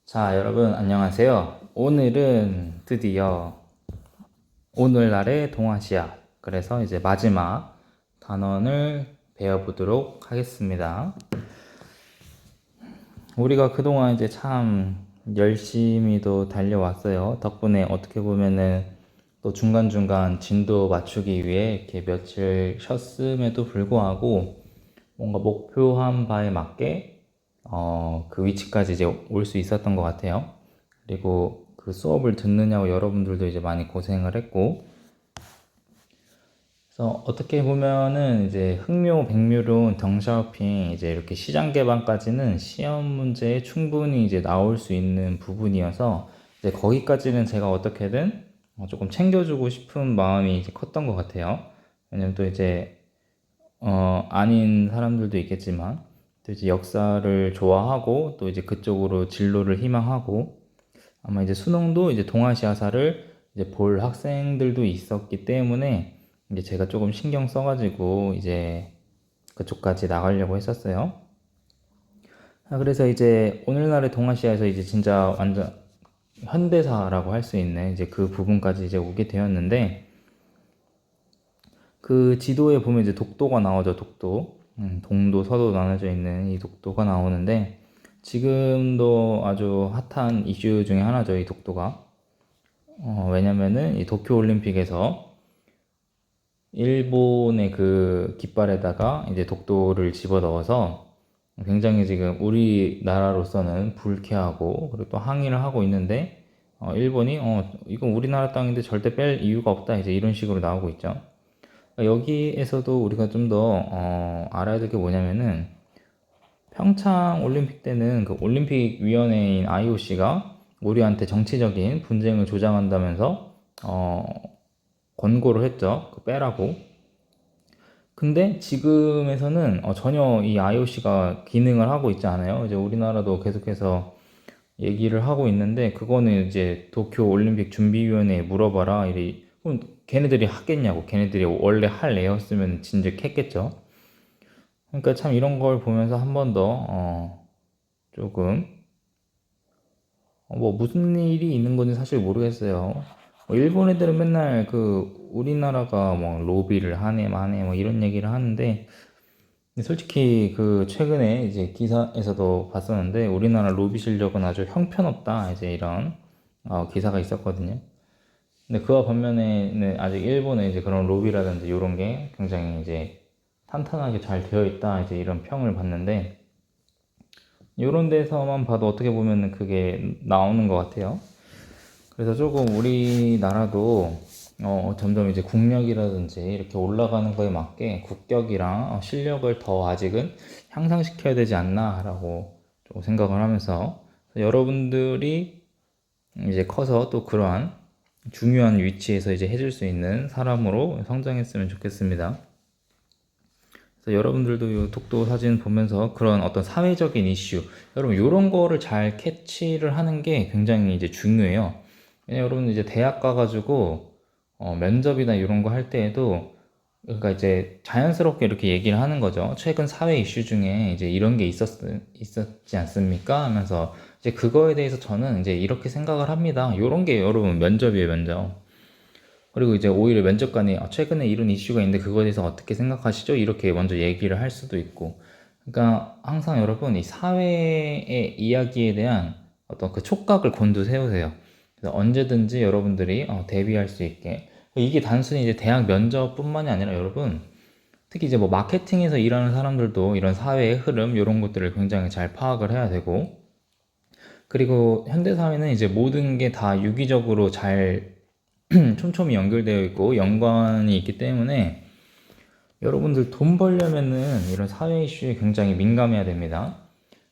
자, 여러분 안녕하세요. 오늘은 드디어 오늘날의 동아시아. 그래서 이제 마지막 단원을 배워보도록 하겠습니다. 우리가 그동안 이제 참 열심히도 달려왔어요. 덕분에 어떻게 보면은 또 중간중간 진도 맞추기 위해 이렇게 며칠 쉬었음에도 불구하고 뭔가 목표한 바에 맞게 그 위치까지 이제 올 수 있었던 것 같아요. 그리고 그 수업을 듣느냐고 여러분들도 이제 많이 고생을 했고, 그래서 어떻게 보면은 이제 흑묘, 백묘론, 덩샤오핑 이제 이렇게 시장 개방까지는 시험 문제에 충분히 이제 나올 수 있는 부분이어서 이제 거기까지는 제가 어떻게든 조금 챙겨주고 싶은 마음이 이제 컸던 것 같아요. 왜냐면 또 이제 아닌 사람들도 있겠지만 또 이제 역사를 좋아하고 또 이제 그쪽으로 진로를 희망하고 아마 이제 수능도 이제 동아시아사를 이제 볼 학생들도 있었기 때문에 이제 제가 조금 신경 써가지고 이제 그쪽까지 나가려고 했었어요. 그래서 이제 오늘날의 동아시아에서 이제 진짜 완전 현대사라고 할 수 있는 이제 그 부분까지 이제 오게 되었는데 그 지도에 보면 이제 독도가 나오죠, 독도. 동도, 서도 나눠져 있는 이 독도가 나오는데 지금도 아주 핫한 이슈 중에 하나죠, 이 독도가. 왜냐면은 이 도쿄올림픽에서 일본의 그 깃발에다가 이제 독도를 집어넣어서 굉장히 지금 우리나라로서는 불쾌하고 그리고 또 항의를 하고 있는데 일본이 이건 우리나라 땅인데 절대 뺄 이유가 없다 이제 이런 식으로 나오고 있죠. 여기에서도 우리가 좀 더 알아야 될 게 뭐냐면은 평창 올림픽 때는 그 올림픽 위원회인 IOC가 우리한테 정치적인 분쟁을 조장한다면서 권고를 했죠. 그 빼라고. 근데 지금에서는 전혀 이 IOC가 기능을 하고 있지 않아요. 이제 우리나라도 계속해서 얘기를 하고 있는데 그거는 이제 도쿄 올림픽 준비위원회에 물어봐라. 그럼 걔네들이 하겠냐고. 걔네들이 원래 할 애였으면 진즉 했겠죠. 그러니까 참 이런 걸 보면서 한 번 더 조금 뭐 무슨 일이 있는 건지 사실 모르겠어요. 일본 애들은 맨날 그 우리나라가 뭐 로비를 하네 마네 뭐 이런 얘기를 하는데 솔직히 그 최근에 이제 기사에서도 봤었는데 우리나라 로비 실력은 아주 형편없다 이제 이런 기사가 있었거든요. 근데 그와 반면에는 아직 일본은 이제 그런 로비라든지 이런 게 굉장히 이제 탄탄하게 잘 되어 있다 이제 이런 평을 받는데 이런 데서만 봐도 어떻게 보면 그게 나오는 것 같아요. 그래서 조금 우리나라도 점점 이제 국력이라든지 이렇게 올라가는 거에 맞게 국격이랑 실력을 더 아직은 향상시켜야 되지 않나라고 좀 생각을 하면서 여러분들이 이제 커서 또 그러한 중요한 위치에서 이제 해줄 수 있는 사람으로 성장했으면 좋겠습니다. 그래서 여러분들도 이 독도 사진 보면서 그런 어떤 사회적인 이슈, 여러분 이런 거를 잘 캐치를 하는 게 굉장히 이제 중요해요. 왜냐면 여러분 이제 대학 가가지고 면접이나 이런 거 할 때에도 그러니까 이제 자연스럽게 이렇게 얘기를 하는 거죠. 최근 사회 이슈 중에 이제 이런 게 있었지 않습니까? 하면서 이제 그거에 대해서 저는 이제 이렇게 생각을 합니다. 이런 게 여러분 면접이에요, 면접. 그리고 이제 오히려 면접관이 최근에 이런 이슈가 있는데 그거에 대해서 어떻게 생각하시죠? 이렇게 먼저 얘기를 할 수도 있고. 그러니까 항상 여러분 이 사회의 이야기에 대한 어떤 그 촉각을 곤두세우세요. 그래서 언제든지 여러분들이 대비할 수 있게. 이게 단순히 이제 대학 면접뿐만이 아니라 여러분 특히 이제 뭐 마케팅에서 일하는 사람들도 이런 사회의 흐름 이런 것들을 굉장히 잘 파악을 해야 되고 그리고 현대 사회는 이제 모든 게 다 유기적으로 잘 촘촘히 연결되어 있고 연관이 있기 때문에 여러분들 돈 벌려면은 이런 사회 이슈에 굉장히 민감해야 됩니다.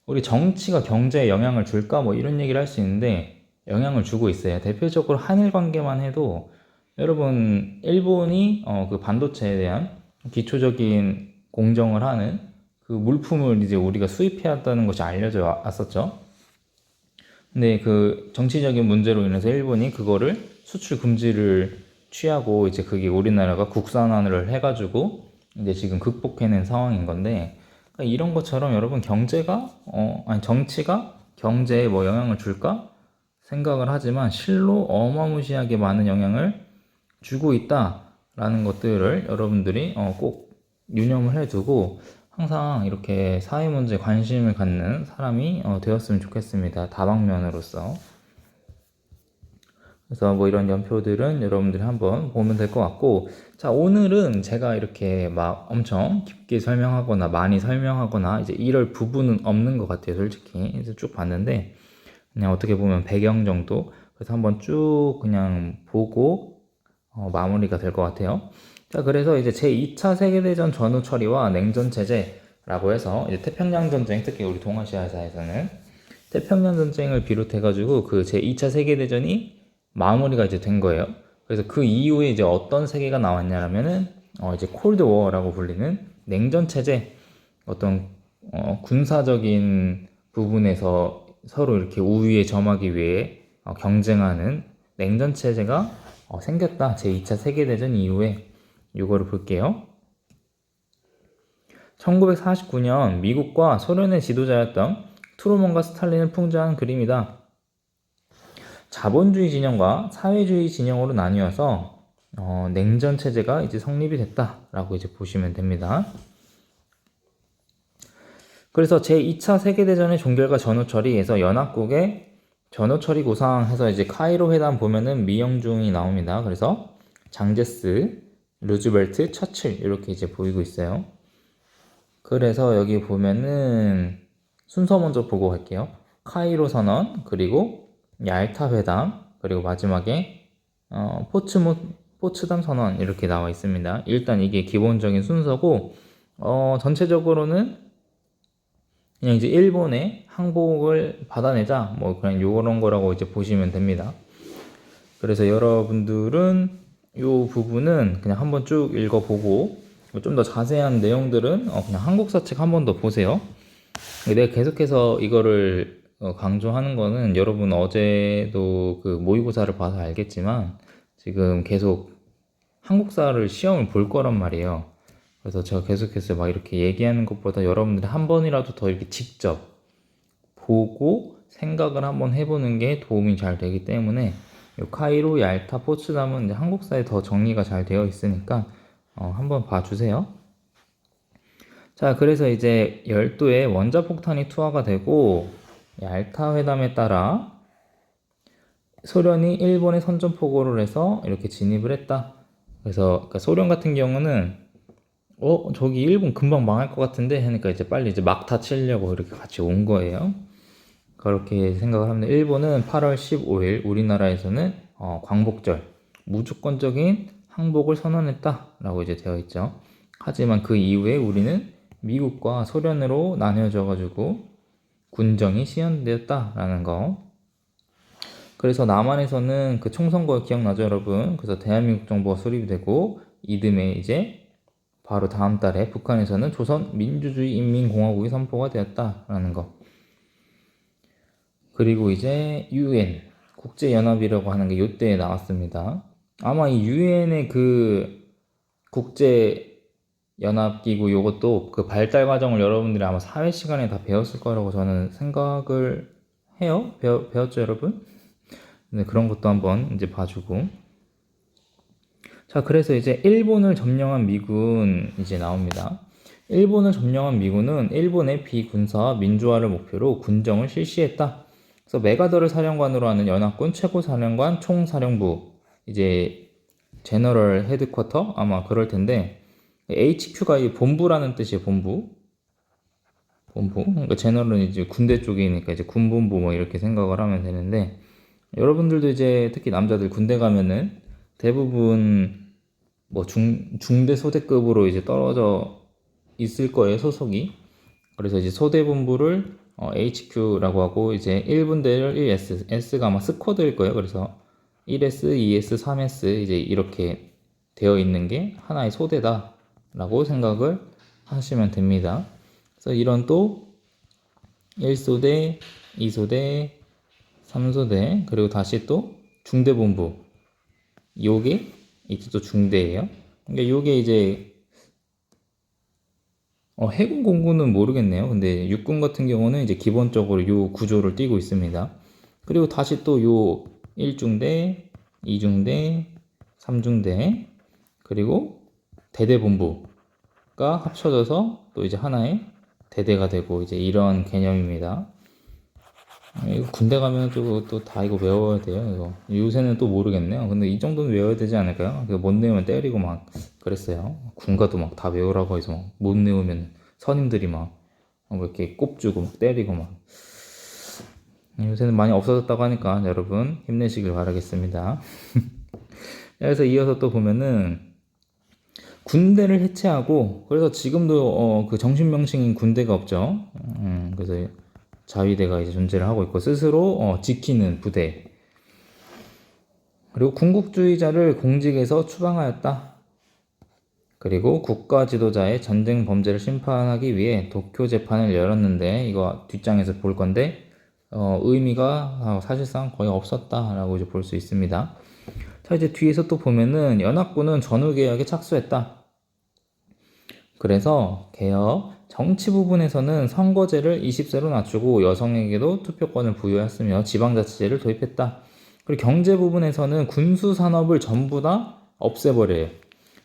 우리 정치가 경제에 영향을 줄까 뭐 이런 얘기를 할 수 있는데 영향을 주고 있어요. 대표적으로 한일 관계만 해도 여러분 일본이 그 반도체에 대한 기초적인 공정을 하는 그 물품을 이제 우리가 수입해 왔다는 것이 알려져 왔었죠. 근데 그 정치적인 문제로 인해서 일본이 그거를 수출 금지를 취하고 이제 그게 우리나라가 국산화를 해가지고 이제 지금 극복해낸 상황인 건데 그러니까 이런 것처럼 여러분 경제가 아니 정치가 경제에 뭐 영향을 줄까 생각을 하지만 실로 어마무시하게 많은 영향을 주고 있다라는 것들을 여러분들이 꼭 유념을 해두고 항상 이렇게 사회 문제에 관심을 갖는 사람이 되었으면 좋겠습니다. 다방면으로서. 그래서 뭐 이런 연표들은 여러분들이 한번 보면 될 것 같고, 자, 오늘은 제가 이렇게 막 엄청 깊게 설명하거나 많이 설명하거나 이제 이럴 부분은 없는 것 같아요, 솔직히. 그래서 쭉 봤는데 그냥 어떻게 보면 배경 정도. 그래서 한번 쭉 그냥 보고 마무리가 될 것 같아요. 자, 그래서 이제 제2차 세계대전 전후 처리와 냉전 체제라고 해서 이제 태평양 전쟁, 특히 우리 동아시아에서는 태평양 전쟁을 비롯해가지고 그 제2차 세계대전이 마무리가 이제 된 거예요. 그래서 그 이후에 이제 어떤 세계가 나왔냐면은 이제 콜드 워라고 불리는 냉전 체제, 어떤 군사적인 부분에서 서로 이렇게 우위에 점하기 위해 경쟁하는 냉전 체제가 생겼다. 제2차 세계대전 이후에. 이거를 볼게요. 1949년 미국과 소련의 지도자였던 트루먼과 스탈린을 풍자한 그림이다. 자본주의 진영과 사회주의 진영으로 나뉘어서 냉전 체제가 이제 성립이 됐다라고 이제 보시면 됩니다. 그래서 제2차 세계대전의 종결과 전후 처리에서 연합국의 전후 처리 구상해서 이제 카이로 회담 보면은 미영중이 나옵니다. 그래서 장제스, 루즈벨트, 처칠 이렇게 이제 보이고 있어요. 그래서 여기 보면은 순서 먼저 보고 갈게요. 카이로 선언, 그리고 얄타 회담, 그리고 마지막에 포츠담 선언 이렇게 나와 있습니다. 일단 이게 기본적인 순서고 전체적으로는 그냥 이제 일본의 항복을 받아내자 뭐 그냥 요런 거라고 이제 보시면 됩니다. 그래서 여러분들은 요 부분은 그냥 한번 쭉 읽어보고 좀 더 자세한 내용들은 그냥 한국사 책 한 번 더 보세요. 내가 계속해서 이거를 강조하는 거는 여러분 어제도 그 모의고사를 봐서 알겠지만 지금 계속 한국사를 시험을 볼 거란 말이에요. 그래서 제가 계속해서 막 이렇게 얘기하는 것보다 여러분들이 한 번이라도 더 이렇게 직접 보고 생각을 한번 해보는 게 도움이 잘 되기 때문에 요 카이로, 얄타, 포츠담은 이제 한국사에 더 정리가 잘 되어 있으니까 한번 봐주세요. 자, 그래서 이제 열도에 원자폭탄이 투하가 되고 얄타 회담에 따라 소련이 일본에 선전포고를 해서 이렇게 진입을 했다. 그래서 그러니까 소련 같은 경우는 저기 일본 금방 망할 것 같은데 하니까 이제 빨리 이제 막타 치려고 이렇게 같이 온 거예요. 그렇게 생각을 합니다. 일본은 8월 15일, 우리나라에서는 광복절, 무조건적인 항복을 선언했다라고 이제 되어 있죠. 하지만 그 이후에 우리는 미국과 소련으로 나뉘어져 가지고 군정이 시현되었다라는 거. 그래서 남한에서는 그 총선거 기억나죠, 여러분? 그래서 대한민국 정부가 수립이 되고 이듬해 이제 바로 다음 달에 북한에서는 조선민주주의인민공화국이 선포가 되었다라는 거. 그리고 이제 UN 국제연합이라고 하는 게 이때에 나왔습니다. 아마 이 UN의 그 국제연합기구 요것도 그 발달 과정을 여러분들이 아마 사회 시간에 다 배웠을 거라고 저는 생각을 해요. 배웠죠, 여러분? 네, 그런 것도 한번 이제 봐주고. 자, 그래서 이제 일본을 점령한 미군 이제 나옵니다. 일본을 점령한 미군은 일본의 비군사 민주화를 목표로 군정을 실시했다. 그래서 메가더를 사령관으로 하는 연합군 최고사령관 총사령부, 이제 제너럴 헤드쿼터 아마 그럴 텐데 HQ가 이 본부라는 뜻이에요. 본부. 그러니까 제너럴은 이제 군대 쪽이니까 이제 군본부 뭐 이렇게 생각을 하면 되는데 여러분들도 이제 특히 남자들 군대 가면은 대부분 뭐 중대 소대급으로 이제 떨어져 있을 거예요, 소속이. 그래서 이제 소대본부를 HQ라고 하고 이제 1분대를 1S, S가 아마 스쿼드일 거예요. 그래서 1S, 2S, 3S 이제 이렇게 되어 있는 게 하나의 소대다라고 생각을 하시면 됩니다. 그래서 이런 또 1소대, 2소대, 3소대, 그리고 다시 또 중대본부. 요게 이제 또 중대예요. 그러니까 요게 이제 해군 공군은 모르겠네요. 근데 육군 같은 경우는 이제 기본적으로 요 구조를 띠고 있습니다. 그리고 다시 또 요 1중대, 2중대, 3중대, 그리고 대대본부가 합쳐져서 또 이제 하나의 대대가 되고 이제 이런 개념입니다. 이거 군대 가면 또 다 이거 외워야 돼요. 이거 요새는 또 모르겠네요. 근데 이 정도는 외워야 되지 않을까요? 못 외우면 때리고 막 그랬어요. 군가도 막 다 외우라고 해서 막 못 외우면 선임들이 막 이렇게 꼽주고 막 때리고 막. 요새는 많이 없어졌다고 하니까 여러분 힘내시길 바라겠습니다. 그래서 이어서 또 보면은 군대를 해체하고, 그래서 지금도 그 정신명칭인 군대가 없죠. 그래서 자위대가 이제 존재를 하고 있고 스스로 지키는 부대. 그리고 군국주의자를 공직에서 추방하였다. 그리고 국가 지도자의 전쟁 범죄를 심판하기 위해 도쿄 재판을 열었는데, 이거 뒷장에서 볼 건데 의미가 사실상 거의 없었다라고 이제 볼 수 있습니다. 자, 이제 뒤에서 또 보면은 연합군은 전후개혁에 착수했다. 그래서 개혁 정치 부분에서는 선거제를 20세로 낮추고 여성에게도 투표권을 부여했으며 지방자치제를 도입했다. 그리고 경제 부분에서는 군수 산업을 전부 다 없애버려요.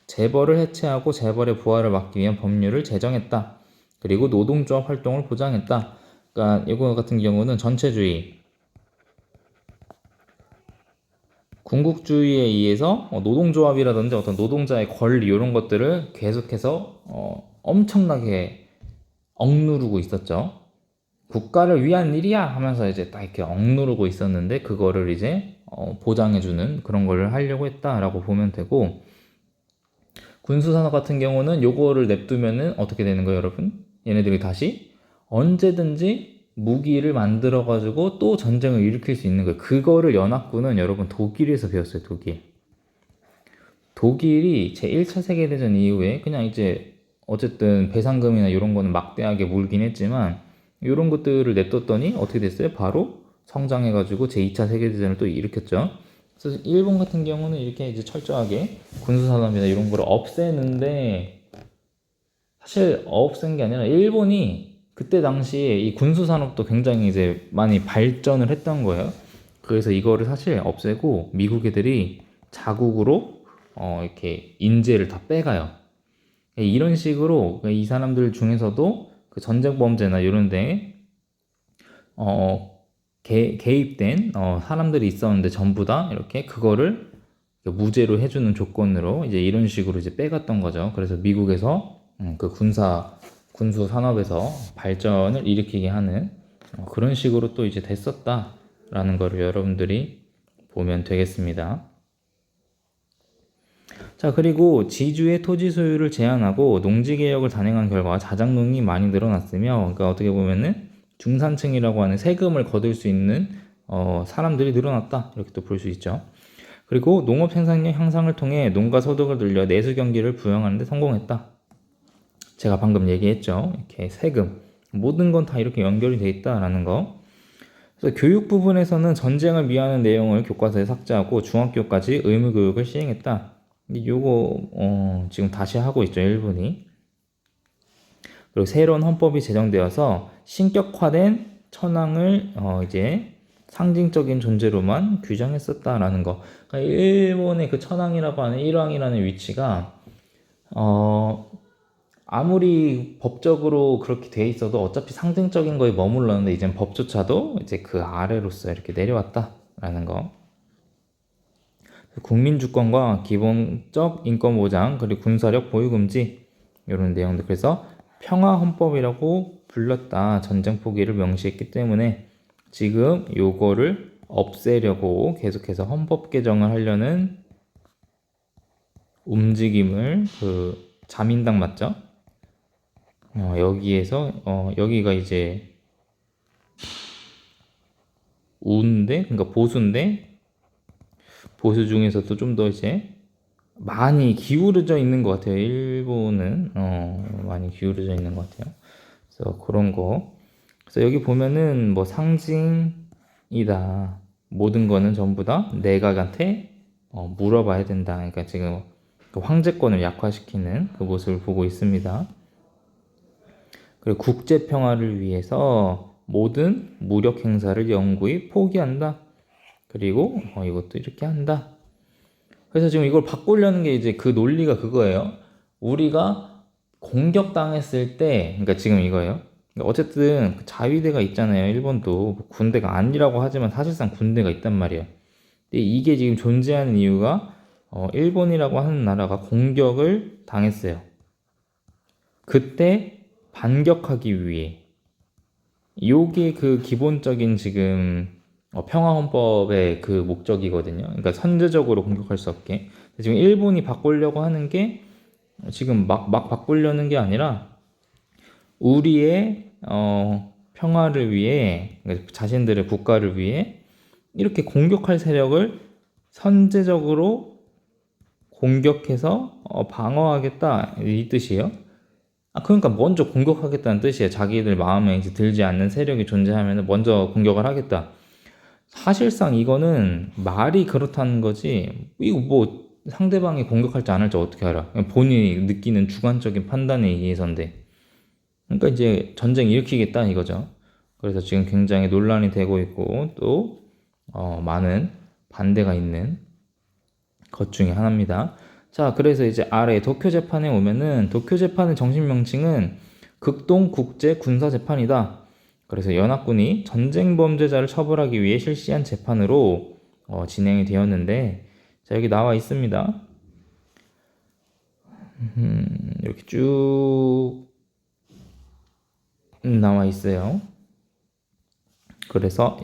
재벌을 해체하고 재벌의 부활을 막기 위한 법률을 제정했다. 그리고 노동조합 활동을 보장했다. 그러니까 이거 같은 경우는 전체주의, 군국주의에 의해서 노동조합이라든지 어떤 노동자의 권리 이런 것들을 계속해서 엄청나게 억누르고 있었죠. 국가를 위한 일이야 하면서 이제 딱 이렇게 억누르고 있었는데, 그거를 이제 보장해주는 그런 걸 하려고 했다라고 보면 되고, 군수산업 같은 경우는 요거를 냅두면은 어떻게 되는 거예요, 여러분? 얘네들이 다시 언제든지 무기를 만들어 가지고 또 전쟁을 일으킬 수 있는 거예요. 그거를 연합군은 여러분 독일에서 배웠어요. 독일이 제1차 세계대전 이후에 그냥 이제 어쨌든 배상금이나 이런 거는 막대하게 물긴 했지만 이런 것들을 냅뒀더니 어떻게 됐어요? 바로 성장해가지고 제2차 세계대전을 또 일으켰죠. 그래서 일본 같은 경우는 이렇게 이제 철저하게 군수산업이나 이런 거를 없애는데, 사실 없앤 게 아니라 일본이 그때 당시에 이 군수산업도 굉장히 이제 많이 발전을 했던 거예요. 그래서 이거를 사실 없애고 미국 애들이 자국으로 이렇게 인재를 다 빼가요. 이런 식으로 이 사람들 중에서도 그 전쟁 범죄나 이런 데 개입된 사람들이 있었는데 전부 다 이렇게 그거를 무죄로 해주는 조건으로 이제 이런 식으로 이제 빼갔던 거죠. 그래서 미국에서 그 군수 산업에서 발전을 일으키게 하는 그런 식으로 또 이제 됐었다라는 거를 여러분들이 보면 되겠습니다. 자, 그리고 지주의 토지 소유를 제한하고 농지 개혁을 단행한 결과 자작농이 많이 늘어났으며, 그러니까 어떻게 보면은 중산층이라고 하는 세금을 거둘 수 있는 사람들이 늘어났다, 이렇게 또 볼 수 있죠. 그리고 농업 생산력 향상을 통해 농가 소득을 늘려 내수 경기를 부양하는 데 성공했다. 제가 방금 얘기했죠. 이렇게 세금, 모든 건 다 이렇게 연결이 돼 있다라는 거. 그래서 교육 부분에서는 전쟁을 미화하는 내용을 교과서에 삭제하고 중학교까지 의무 교육을 시행했다. 요거 지금 다시 하고 있죠, 일본이. 그리고 새로운 헌법이 제정되어서 신격화된 천황을 이제 상징적인 존재로만 규정했었다라는 거. 그러니까 일본의 그 천황이라고 하는 일왕이라는 위치가 아무리 법적으로 그렇게 돼 있어도 어차피 상징적인 거에 머물렀는데, 이젠 법조차도 이제 그 아래로서 이렇게 내려왔다라는 거. 국민 주권과 기본적 인권 보장, 그리고 군사력 보유 금지, 이런 내용들. 그래서 평화 헌법이라고 불렀다. 전쟁 포기를 명시했기 때문에 지금 요거를 없애려고 계속해서 헌법 개정을 하려는 움직임을, 그 자민당 맞죠? 여기에서 여기가 이제 우인데, 그러니까 보수인데, 보수 중에서도 좀 더 이제 많이 기울어져 있는 것 같아요. 일본은 많이 기울어져 있는 것 같아요. 그래서 그런 거. 그래서 여기 보면은 뭐 상징이다. 모든 거는 전부 다 내각한테 물어봐야 된다. 그러니까 지금 그 황제권을 약화시키는 그 모습을 보고 있습니다. 그리고 국제 평화를 위해서 모든 무력 행사를 영구히 포기한다. 그리고 이것도 이렇게 한다. 그래서 지금 이걸 바꾸려는 게 이제 그 논리가 그거예요. 우리가 공격당했을 때, 그러니까 지금 이거예요. 그러니까 어쨌든 자위대가 있잖아요. 일본도 군대가 아니라고 하지만 사실상 군대가 있단 말이에요. 근데 이게 지금 존재하는 이유가 일본이라고 하는 나라가 공격을 당했어요. 그때 반격하기 위해. 요게 그 기본적인 지금 평화헌법의 그 목적이거든요. 그러니까 선제적으로 공격할 수 없게. 지금 일본이 바꾸려고 하는 게 지금 막 바꾸려는 게 아니라 우리의 평화를 위해, 그러니까 자신들의 국가를 위해 이렇게 공격할 세력을 선제적으로 공격해서 방어하겠다 이 뜻이에요. 그러니까 먼저 공격하겠다는 뜻이에요. 자기들 마음에 이제 들지 않는 세력이 존재하면 먼저 공격을 하겠다. 사실상 이거는 말이 그렇다는 거지. 이거 뭐 상대방이 공격할지 안 할지 어떻게 알아? 그냥 본인이 느끼는 주관적인 판단에 의해서인데. 그러니까 이제 전쟁 일으키겠다 이거죠. 그래서 지금 굉장히 논란이 되고 있고 또 많은 반대가 있는 것 중에 하나입니다. 자, 그래서 이제 아래 도쿄 재판에 오면은 도쿄 재판의 정식 명칭은 극동 국제 군사 재판이다. 그래서 연합군이 전쟁 범죄자를 처벌하기 위해 실시한 재판으로 진행이 되었는데, 자, 여기 나와 있습니다. 이렇게 쭉 나와 있어요. 그래서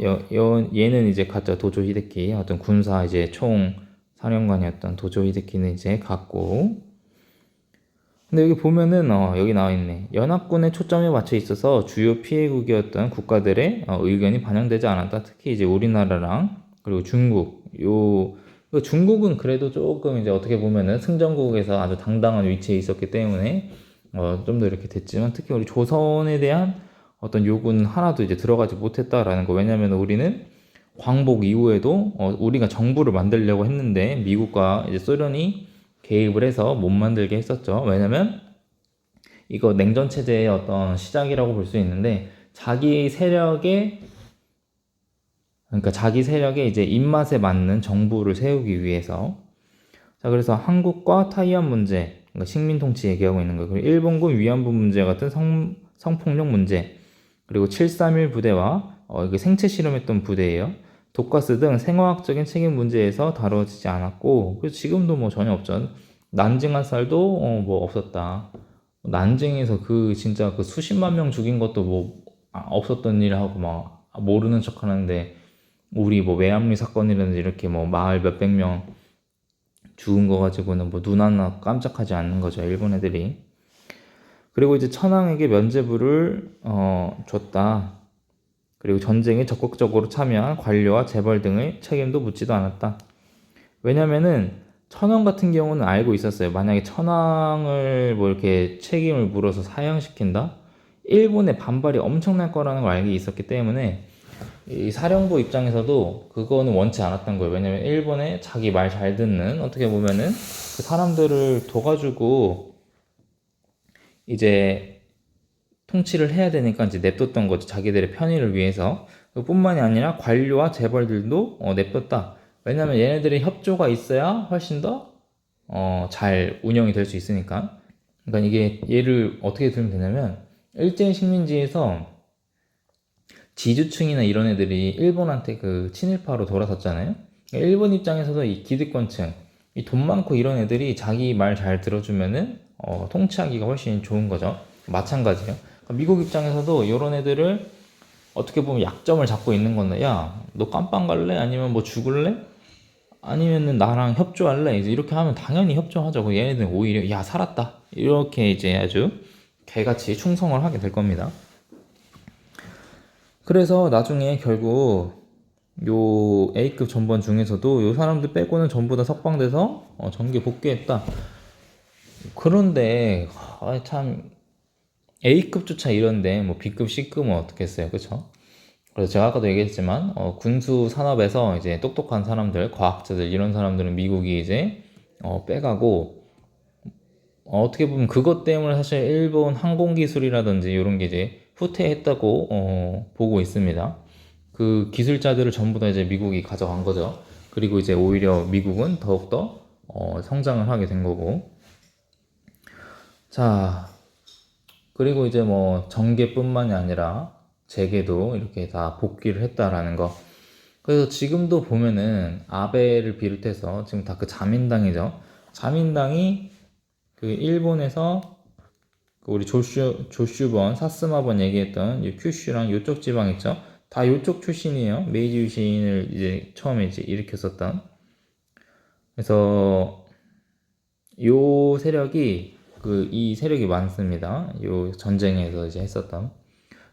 얘는 이제 가짜 도조 히데키, 어떤 군사 이제 총 사령관이었던 도조 히데키는 이제 갔고, 근데 여기 보면은 여기 나와 있네. 연합군의 초점에 맞춰 있어서 주요 피해국이었던 국가들의 의견이 반영되지 않았다. 특히 이제 우리나라랑 그리고 중국. 중국은 그래도 조금 이제 어떻게 보면은 승전국에서 아주 당당한 위치에 있었기 때문에 좀 더 이렇게 됐지만, 특히 우리 조선에 대한 어떤 요구는 하나도 이제 들어가지 못했다라는 거. 왜냐면 우리는 광복 이후에도 우리가 정부를 만들려고 했는데 미국과 이제 소련이 개입을 해서 못 만들게 했었죠. 왜냐면 이거 냉전 체제의 어떤 시작이라고 볼 수 있는데, 그러니까 자기 세력의 이제 입맛에 맞는 정부를 세우기 위해서. 자, 그래서 한국과 타이완 문제, 그러니까 식민 통치 얘기하고 있는 거예요. 그리고 일본군 위안부 문제 같은 성폭력 문제, 그리고 731 부대와 이게 생체 실험했던 부대예요. 독가스 등 생화학적인 책임 문제에서 다뤄지지 않았고, 그래서 지금도 뭐 전혀 없죠. 난징 학살도 뭐 없었다. 난징에서 그 진짜 그 수십만 명 죽인 것도 뭐 없었던 일하고 막 모르는 척 하는데, 우리 뭐 외압리 사건이라든지 이렇게 뭐 마을 몇백 명 죽은 거 가지고는 뭐 눈 하나 깜짝하지 않는 거죠, 일본 애들이. 그리고 이제 천황에게 면죄부를 줬다. 그리고 전쟁에 적극적으로 참여한 관료와 재벌 등의 책임도 묻지도 않았다. 왜냐면은 천황 같은 경우는 알고 있었어요. 만약에 천황을 뭐 이렇게 책임을 물어서 사형시킨다? 일본의 반발이 엄청날 거라는 걸 알고 있었기 때문에 이 사령부 입장에서도 그거는 원치 않았던 거예요. 왜냐면 일본에 자기 말 잘 듣는, 어떻게 보면은 그 사람들을 둬가지고 이제 통치를 해야 되니까 이제 냅뒀던 거죠. 자기들의 편의를 위해서. 뿐만이 아니라 관료와 재벌들도 냅뒀다. 왜냐면 얘네들의 협조가 있어야 훨씬 더 잘 운영이 될 수 있으니까. 그러니까 이게 예를 어떻게 들면 되냐면, 일제히 식민지에서 지주층이나 이런 애들이 일본한테 그 친일파로 돌아섰잖아요. 그러니까 일본 입장에서도 이 기득권층, 이 돈 많고 이런 애들이 자기 말 잘 들어주면은 통치하기가 훨씬 좋은 거죠. 마찬가지예요. 그러니까 미국 입장에서도 이런 애들을 어떻게 보면 약점을 잡고 있는 건데, 야, 너 깜빵 갈래? 아니면 뭐 죽을래? 아니면은 나랑 협조할래? 이제 이렇게 하면 당연히 협조하죠. 그 얘네들은 오히려 야, 살았다, 이렇게 이제 아주 개같이 충성을 하게 될 겁니다. 그래서 나중에 결국 요 A급 전번 중에서도 요 사람들 빼고는 전부 다 석방돼서 정계 복귀했다. 그런데 참 A급조차 이런데 뭐 B급, C급은 어떻겠어요, 그쵸? 그래서 제가 아까도 얘기했지만 군수 산업에서 이제 똑똑한 사람들, 과학자들 이런 사람들은 미국이 이제 빼가고, 어떻게 보면 그것 때문에 사실 일본 항공 기술이라든지 이런 게 이제 후퇴했다고 보고 있습니다. 그 기술자들을 전부 다 이제 미국이 가져간 거죠. 그리고 이제 오히려 미국은 더욱더 성장을 하게 된 거고. 자, 그리고 이제 뭐 정계뿐만이 아니라 재계도 이렇게 다 복귀를 했다라는 거. 그래서 지금도 보면은 아베를 비롯해서 지금 다 그 자민당이죠. 자민당이 그 일본에서 그 우리 조슈번, 사스마번 얘기했던 이 큐슈랑 요쪽 지방 있죠. 다 요쪽 출신이에요. 메이지 유신을 이제 처음에 이제 일으켰었던. 그래서 요 세력이 그 이 세력이 많습니다. 요 전쟁에서 이제 했었던.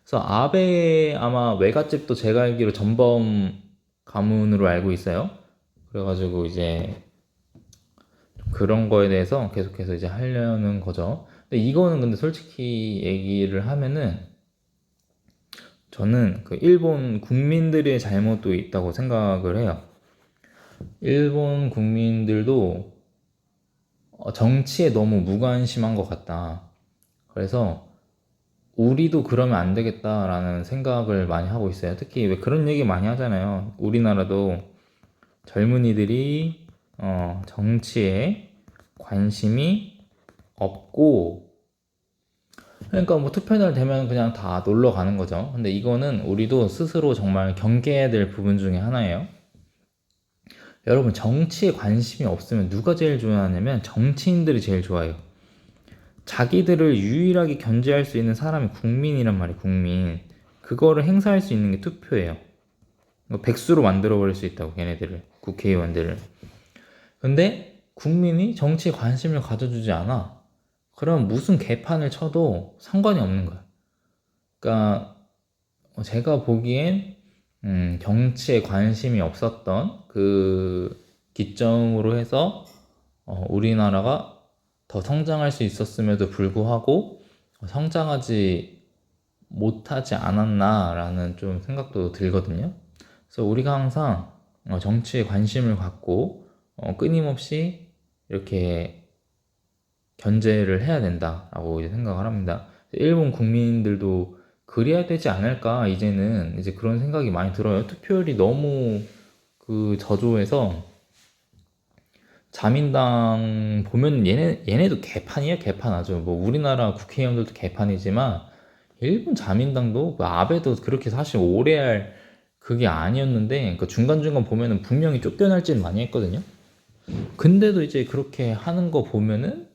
그래서 아베 아마 외갓집도 제가 알기로 전범 가문으로 알고 있어요. 그래가지고 이제 그런 거에 대해서 계속해서 이제 하려는 거죠. 근데 이거는 근데 솔직히 얘기를 하면은 저는 그 일본 국민들의 잘못도 있다고 생각을 해요. 일본 국민들도 정치에 너무 무관심한 것 같다. 그래서 우리도 그러면 안 되겠다라는 생각을 많이 하고 있어요. 특히 왜 그런 얘기 많이 하잖아요. 우리나라도 젊은이들이 정치에 관심이 없고, 그러니까 뭐 투표날 되면 그냥 다 놀러 가는 거죠. 근데 이거는 우리도 스스로 정말 경계해야 될 부분 중에 하나예요. 여러분, 정치에 관심이 없으면 누가 제일 좋아하냐면 정치인들이 제일 좋아해요. 자기들을 유일하게 견제할 수 있는 사람이 국민이란 말이에요. 국민. 그거를 행사할 수 있는 게 투표예요. 백수로 만들어버릴 수 있다고, 걔네들을. 국회의원들을. 근데 국민이 정치에 관심을 가져주지 않아. 그럼 무슨 개판을 쳐도 상관이 없는 거야. 그러니까 제가 보기엔 정치에 관심이 없었던 그 기점으로 해서 우리나라가 더 성장할 수 있었음에도 불구하고 성장하지 못하지 않았나라는 좀 생각도 들거든요. 그래서 우리가 항상 정치에 관심을 갖고 끊임없이 이렇게 견제를 해야 된다라고 이제 생각을 합니다. 일본 국민들도 그래야 되지 않을까, 이제는 이제 그런 생각이 많이 들어요. 투표율이 너무 그 저조해서. 자민당 보면 얘네도 개판이에요. 개판 아주. 뭐 우리나라 국회의원들도 개판이지만 일본 자민당도 그 아베도 그렇게 사실 오래 할 그게 아니었는데, 그 중간중간 보면은 분명히 쫓겨날 짓 많이 했거든요. 근데도 이제 그렇게 하는 거 보면은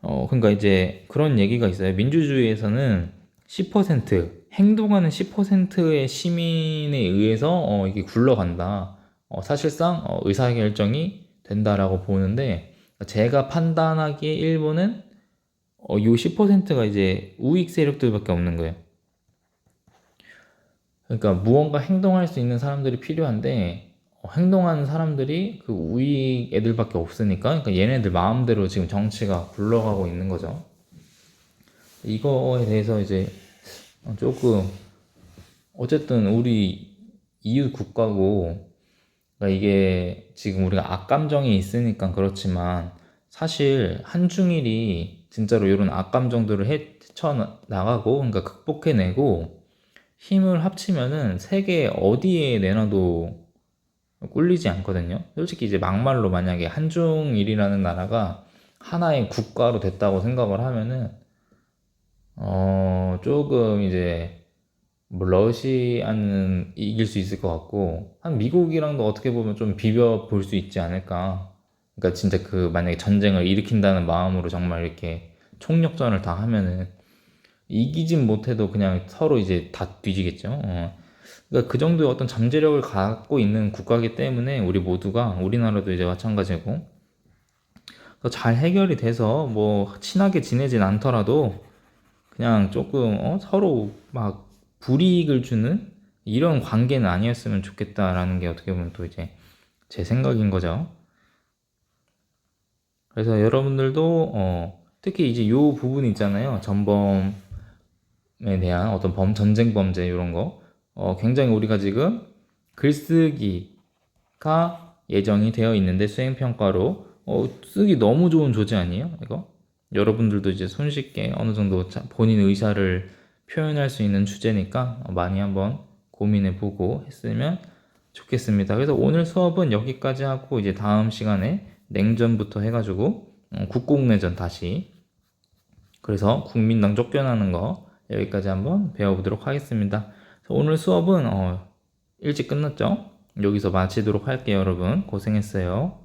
그러니까 이제 그런 얘기가 있어요. 민주주의에서는 10%, 행동하는 10%의 시민에 의해서 이게 굴러간다. 사실상 의사결정이 된다라고 보는데, 제가 판단하기에 일본은 요 10%가 이제 우익 세력들밖에 없는 거예요. 그러니까 무언가 행동할 수 있는 사람들이 필요한데 행동하는 사람들이 그 우익 애들밖에 없으니까, 그러니까 얘네들 마음대로 지금 정치가 굴러가고 있는 거죠. 이거에 대해서 이제 조금, 어쨌든 우리 이웃 국가고, 그러니까 이게 지금 우리가 악감정이 있으니까 그렇지만 사실 한중일이 진짜로 이런 악감정들을 헤쳐나가고, 그러니까 극복해내고 힘을 합치면은 세계 어디에 내놔도 꿀리지 않거든요. 솔직히 이제 막말로 만약에 한중일이라는 나라가 하나의 국가로 됐다고 생각을 하면은 조금 이제 뭐 러시아는 이길 수 있을 것 같고, 한 미국이랑도 어떻게 보면 좀 비벼 볼 수 있지 않을까. 그러니까 진짜 그 만약에 전쟁을 일으킨다는 마음으로 정말 이렇게 총력전을 다 하면은 이기진 못해도 그냥 서로 이제 다 뒤지겠죠. 그러니까 그 정도의 어떤 잠재력을 갖고 있는 국가이기 때문에 우리 모두가, 우리나라도 이제 마찬가지고, 잘 해결이 돼서 뭐 친하게 지내진 않더라도 그냥 조금 서로 막 불이익을 주는 이런 관계는 아니었으면 좋겠다라는 게 어떻게 보면 또 이제 제 생각인 거죠. 그래서 여러분들도 특히 이제 요 부분 있잖아요. 전범에 대한 어떤 전쟁 범죄 이런 거 굉장히 우리가 지금 글쓰기가 예정이 되어 있는데, 수행평가로 쓰기 너무 좋은 조제 아니에요? 이거? 여러분들도 이제 손쉽게 어느 정도 본인 의사를 표현할 수 있는 주제니까 많이 한번 고민해 보고 했으면 좋겠습니다. 그래서 오늘 수업은 여기까지 하고 이제 다음 시간에 냉전부터 해가지고 국공내전 다시, 그래서 국민당 쫓겨나는 거 여기까지 한번 배워보도록 하겠습니다. 오늘 수업은 일찍 끝났죠? 여기서 마치도록 할게요. 여러분 고생했어요.